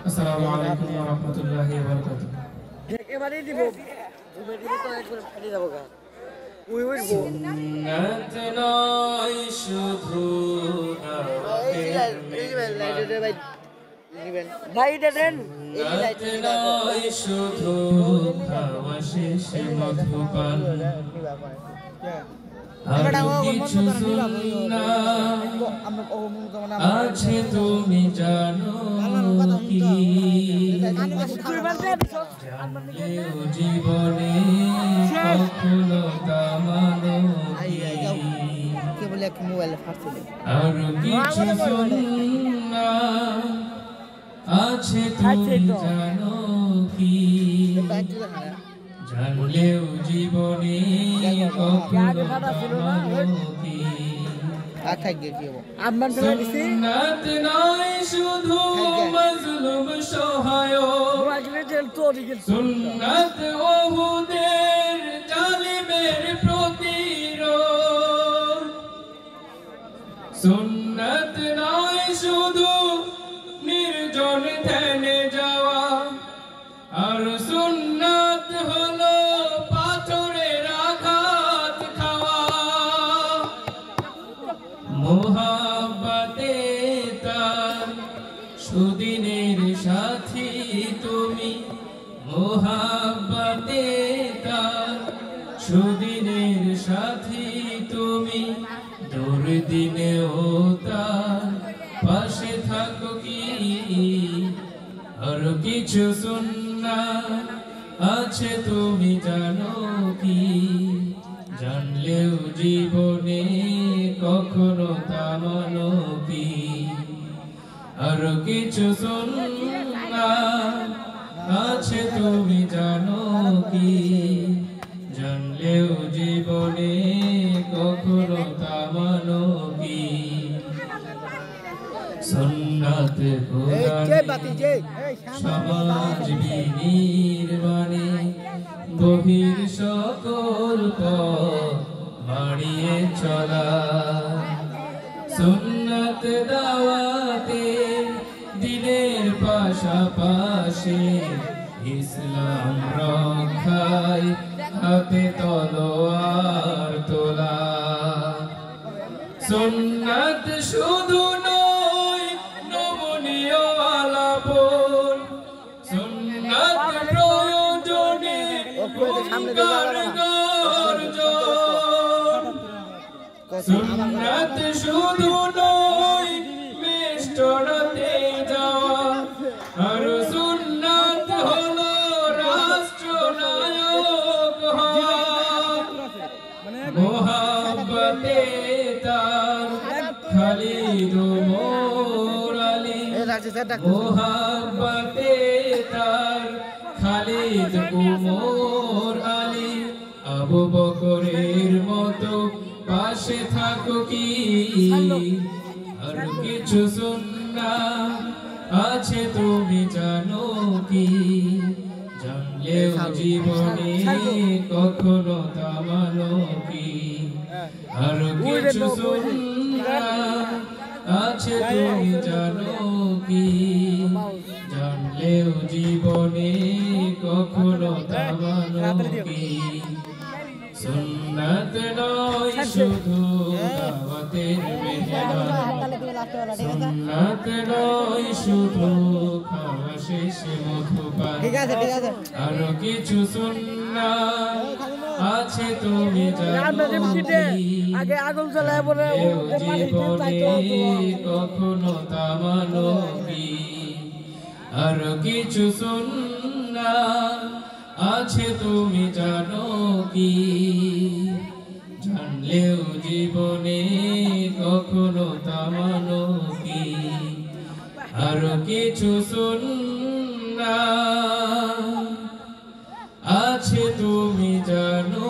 আসসালামু আলাইকুম ওয়া রাহমাতুল্লাহি ওয়া বারাকাতুহু। এবারে দিব তো একবার ফাটি যাব গা ওই সুন্নাত নয় শুধু সুন্নাত নয় শুধু খাওয়া শেষে মধুপান আরো কিছু সুন্নাত আছে তুমি জানো কি জানলেও জীবনে কখনো দামানো আরো কিছু সুন্নাত আছে তুমি জানো কি জানলেও জীবনে কখনো দামানো কি সুন্নাত নয় শুধু মাজলুম সহায় সুন্নাত ওহুদের জালিমের প্রতিরোধ সুন্নাত নয় শুধু নির্জন ধ্যানে যাওয়া আর সুন্নাত হলো পাথরের আঘাত খাওয়া মোহাব্বতে তার সুদিনের সাথী তুমি মোহাব্বতে তার সুদিনের সাথী তুমি দুর্দিনেও তার পাশে থাকো কি আর কিছু সুন্নাত আছে তুমি জানো কি জানলেও জীবনে কখনো থামানো কি আর কিছু সুন্নাত আছে তুমি জানো কি জানলেও জীবনে কখনো থামানো কি সুন্নাত কোরআনে সমাজ বিনির্মাণে বহির সকল পথ মাড়িয়ে চলা সুন্নাত দাওয়াতে দিনের পাশাপাশি ইসলাম রক্ষায় হাতে তলোয়ার তোলা সুন্নাত শুধু নয় নমনীয় আলাপন সুন্নাত প্রয়োজনে সুন্নাত শুধু নয় মেষ্টরাতে যাওয়া আর সুন্নাত হলো রাষ্ট্রনায়ক হওয়া মোহাব্বতে তার খালিদ ওমর আলী মোহাব্বতে তার খালিদ ওমর আলী আবু বকরের মতো পাশে থাকো কি আর কিছু সুন্নাত আছে তুমি জানো কি জানলেও জীবনে কখনো থামানো কি আর কিছু সুন্নাত আছে তুমি জানো কি জানলেও জীবনে কখনো থামানো কি সুন্নাত নয় শুধু দাওয়াতের মেহমান সুন্নাত নয় শুধু খাওয়া শেষে মধুপান আরো কিছু সুন্নাত আছে তুমি জানো আগে আগুন জ্বালায় পড়ে জীবনে কখনো থামানো কি আরো কিছু সুন্নাত আছে তুমি জানো কি জানলেও জীবনে কখনো থামানো কি আরো কিছু সুন্নাত আছে তুমি জানো